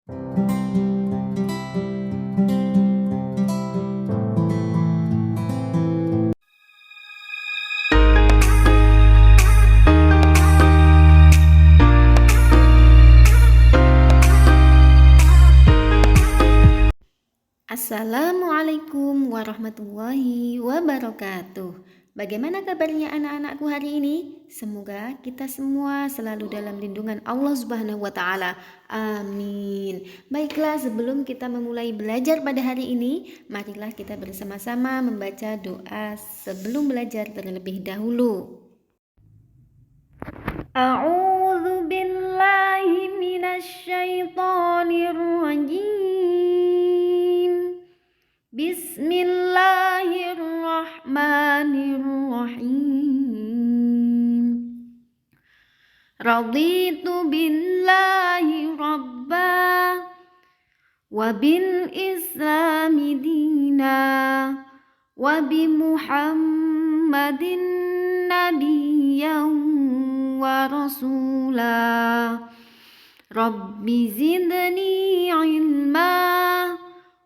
Assalamualaikum warahmatullahi wabarakatuh. Bagaimana kabarnya anak-anakku hari ini? Semoga kita semua selalu dalam lindungan Allah Subhanahu wa taala. Amin. Baiklah, sebelum kita memulai belajar pada hari ini, marilah kita bersama-sama membaca doa sebelum belajar terlebih dahulu. A'udzu billahi minasyaitonir rajim. Bismillahirrahmanirrahim. Raditu billahi rabba wa bil islami dina wa bi Muhammadin nabiyyan wa rasula. Rabbi zidni ilma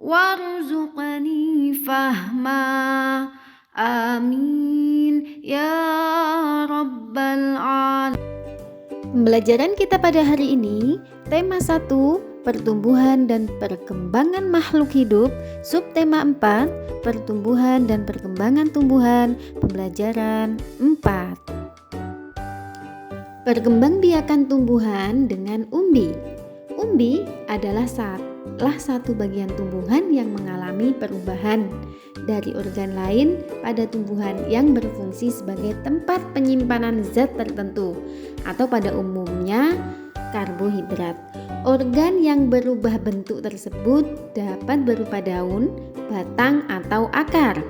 warzuqni fahma. Amin ya rabbal alamin. Pembelajaran kita pada hari ini, tema 1, pertumbuhan dan perkembangan makhluk hidup, subtema 4, pertumbuhan dan perkembangan tumbuhan, pembelajaran 4. Perkembangbiakan tumbuhan dengan umbi. Umbi adalah salah satu bagian tumbuhan yang mengalami perubahan dari organ lain pada tumbuhan yang berfungsi sebagai tempat penyimpanan zat tertentu atau pada umumnya karbohidrat. Organ yang berubah bentuk tersebut dapat berupa daun, batang, atau akar.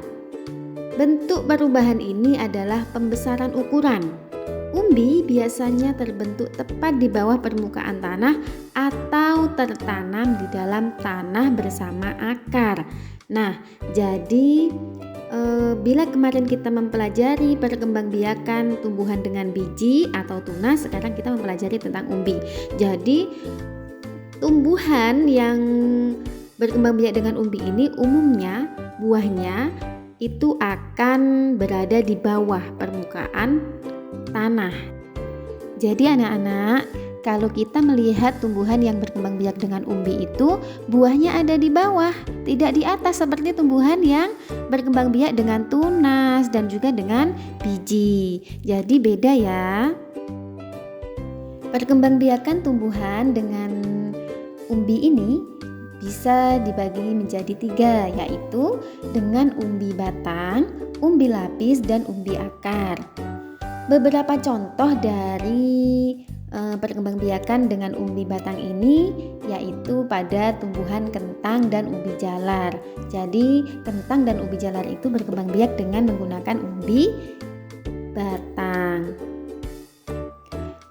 Bentuk perubahan ini adalah pembesaran ukuran. Umbi biasanya terbentuk tepat di bawah permukaan tanah atau tertanam di dalam tanah bersama akar. Nah, jadi bila kemarin kita mempelajari perkembangbiakan tumbuhan dengan biji atau tunas, sekarang kita mempelajari tentang umbi. Jadi, tumbuhan yang berkembang biak dengan umbi ini umumnya buahnya itu akan berada di bawah permukaan tanah. Jadi anak-anak, kalau kita melihat tumbuhan yang berkembang biak dengan umbi itu buahnya ada di bawah, tidak di atas seperti tumbuhan yang berkembang biak dengan tunas dan juga dengan biji. Jadi beda ya. Perkembangbiakan tumbuhan dengan umbi ini bisa dibagi menjadi 3, yaitu dengan umbi batang, umbi lapis, dan umbi akar. Beberapa contoh dari perkembangbiakan dengan umbi batang ini yaitu pada tumbuhan kentang dan umbi jalar. Jadi kentang dan umbi jalar itu berkembang biak dengan menggunakan umbi batang.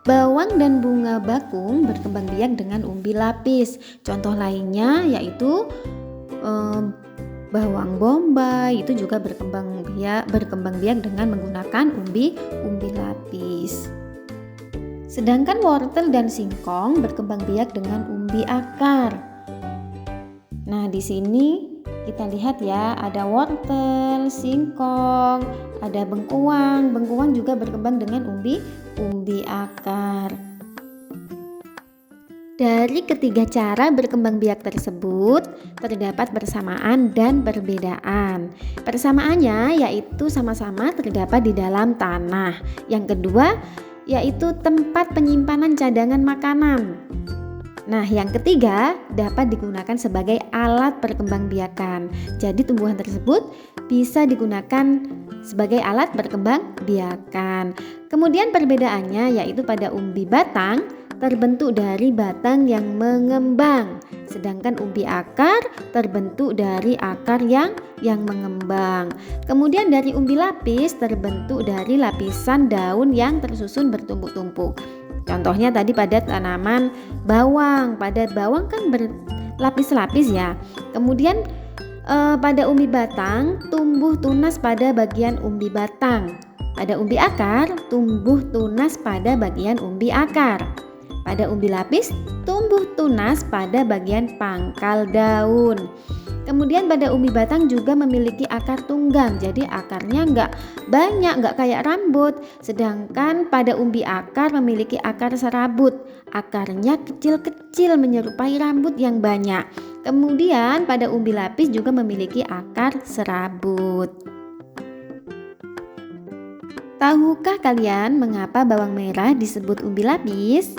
Bawang dan bunga bakung berkembang biak dengan umbi lapis. Contoh lainnya yaitu bawang bombay itu juga berkembang biak dengan menggunakan umbi lapis. Sedangkan wortel dan singkong berkembang biak dengan umbi akar. Nah, di sini kita lihat ya, ada wortel, singkong, ada bengkuang. Bengkuang juga berkembang dengan umbi akar. Dari ketiga cara berkembang biak tersebut, terdapat persamaan dan perbedaan. Persamaannya yaitu sama-sama terdapat di dalam tanah. Yang kedua, yaitu tempat penyimpanan cadangan makanan. Nah, yang ketiga, dapat digunakan sebagai alat perkembangbiakan. Jadi tumbuhan tersebut bisa digunakan sebagai alat perkembangbiakan. Kemudian perbedaannya yaitu pada umbi batang terbentuk dari batang yang mengembang, sedangkan umbi akar terbentuk dari akar yang mengembang. Kemudian dari umbi lapis terbentuk dari lapisan daun yang tersusun bertumpuk-tumpuk. Contohnya tadi pada tanaman bawang. Pada bawang kan berlapis-lapis ya. Kemudian pada umbi batang tumbuh tunas pada bagian umbi batang. Pada umbi akar tumbuh tunas pada bagian umbi akar. Pada umbi lapis tumbuh tunas pada bagian pangkal daun. Kemudian pada umbi batang juga memiliki akar tunggang, jadi akarnya nggak banyak, nggak kayak rambut. Sedangkan pada umbi akar memiliki akar serabut, akarnya kecil-kecil menyerupai rambut yang banyak. Kemudian pada umbi lapis juga memiliki akar serabut. Tahukah kalian mengapa bawang merah disebut umbi lapis?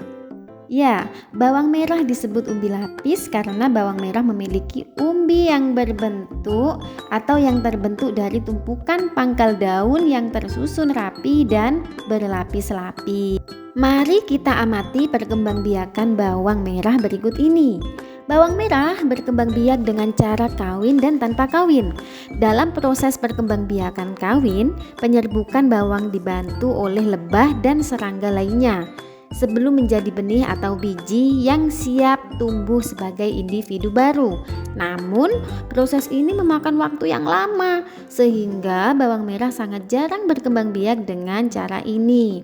Ya, bawang merah disebut umbi lapis karena bawang merah memiliki umbi yang berbentuk atau yang terbentuk dari tumpukan pangkal daun yang tersusun rapi dan berlapis-lapis. Mari kita amati perkembangbiakan bawang merah berikut ini. Bawang merah berkembang biak dengan cara kawin dan tanpa kawin. Dalam proses perkembangbiakan kawin, penyerbukan bawang dibantu oleh lebah dan serangga lainnya sebelum menjadi benih atau biji yang siap tumbuh sebagai individu baru. Namun, proses ini memakan waktu yang lama sehingga bawang merah sangat jarang berkembang biak dengan cara ini.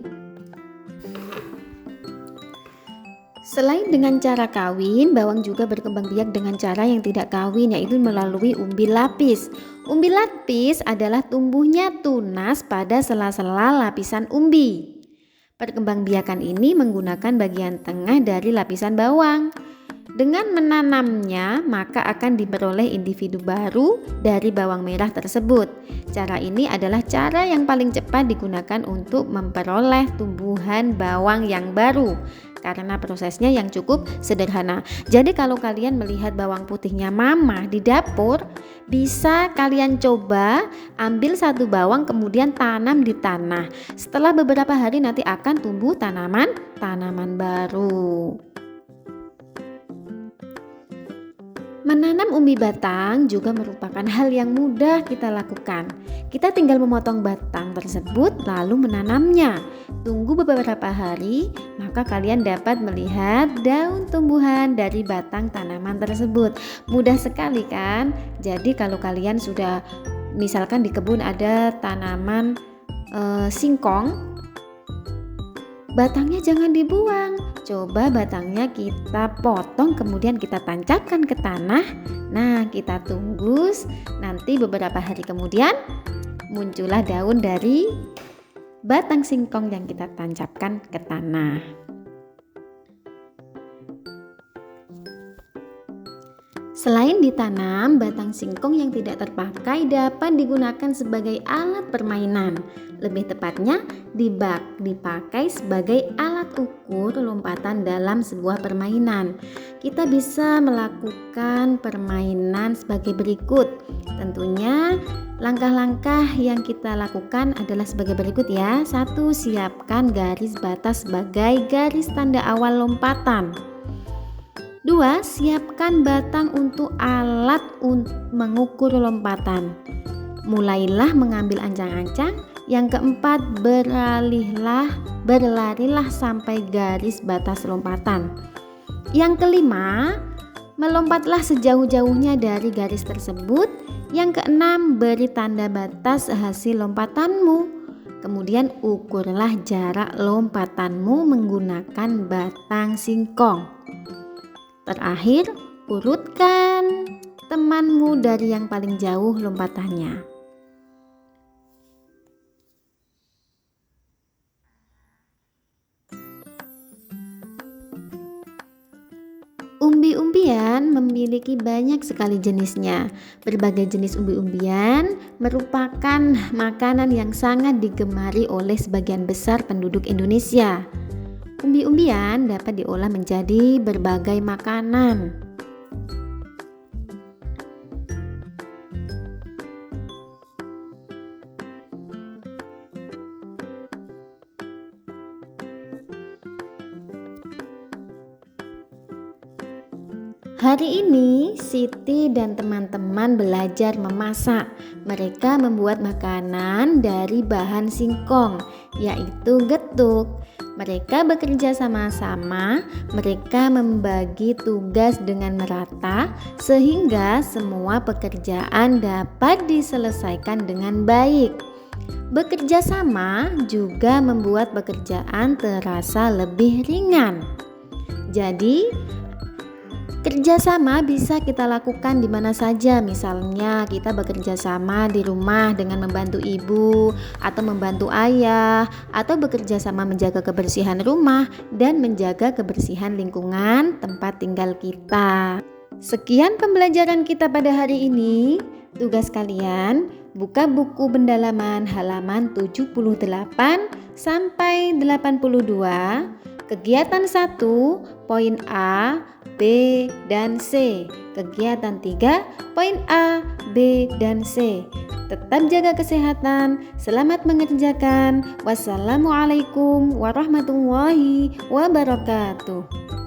Selain dengan cara kawin, bawang juga berkembang biak dengan cara yang tidak kawin, yaitu melalui umbi lapis. Umbi lapis adalah tumbuhnya tunas pada sela-sela lapisan umbi. Perkembangbiakan ini menggunakan bagian tengah dari lapisan bawang. Dengan menanamnya, maka akan diperoleh individu baru dari bawang merah tersebut. Cara ini adalah cara yang paling cepat digunakan untuk memperoleh tumbuhan bawang yang baru karena prosesnya yang cukup sederhana. Jadi kalau kalian melihat bawang putihnya mama di dapur, bisa kalian coba ambil satu bawang kemudian tanam di tanah. Setelah beberapa hari nanti akan tumbuh tanaman baru. Menanam umbi batang juga merupakan hal yang mudah kita lakukan. Kita tinggal memotong batang tersebut lalu menanamnya. Tunggu beberapa hari, maka kalian dapat melihat daun tumbuhan dari batang tanaman tersebut. Mudah sekali kan? Jadi kalau kalian sudah misalkan di kebun ada tanaman singkong, batangnya jangan dibuang. Coba batangnya kita potong kemudian kita tancapkan ke tanah. Nah, kita tunggu nanti beberapa hari kemudian muncullah daun dari batang singkong yang kita tancapkan ke tanah. Selain ditanam, batang singkong yang tidak terpakai dapat digunakan sebagai alat permainan. Lebih tepatnya, dipakai sebagai alat ukur lompatan dalam sebuah permainan. Kita bisa melakukan permainan sebagai berikut. Tentunya, langkah-langkah yang kita lakukan adalah sebagai berikut ya. 1. Siapkan garis batas sebagai garis tanda awal lompatan. 2. Siapkan batang untuk alat mengukur lompatan. Mulailah mengambil ancang-ancang. Yang keempat, berlarilah sampai garis batas lompatan. Yang kelima, melompatlah sejauh-jauhnya dari garis tersebut. Yang keenam, beri tanda batas hasil lompatanmu. Kemudian ukurlah jarak lompatanmu menggunakan batang singkong. Terakhir, urutkan temanmu dari yang paling jauh lompatannya. Umbi-umbian memiliki banyak sekali jenisnya. Berbagai jenis umbi-umbian merupakan makanan yang sangat digemari oleh sebagian besar penduduk Indonesia. Umbi-umbian dapat diolah menjadi berbagai makanan. Hari ini Siti dan teman-teman belajar memasak. Mereka membuat makanan dari bahan singkong, yaitu getuk. Mereka bekerja sama-sama, mereka membagi tugas dengan merata sehingga semua pekerjaan dapat diselesaikan dengan baik. Bekerja sama juga membuat pekerjaan terasa lebih ringan. Jadi, kerjasama bisa kita lakukan di mana saja. Misalnya kita bekerja sama di rumah dengan membantu ibu atau membantu ayah, atau bekerja sama menjaga kebersihan rumah dan menjaga kebersihan lingkungan tempat tinggal kita. Sekian pembelajaran kita pada hari ini. Tugas kalian, buka buku pendalaman halaman 78 sampai 82. Kegiatan 1, poin A, B, dan C. Kegiatan 3, poin A, B, dan C. Tetap jaga kesehatan, selamat mengerjakan. Wassalamualaikum warahmatullahi wabarakatuh.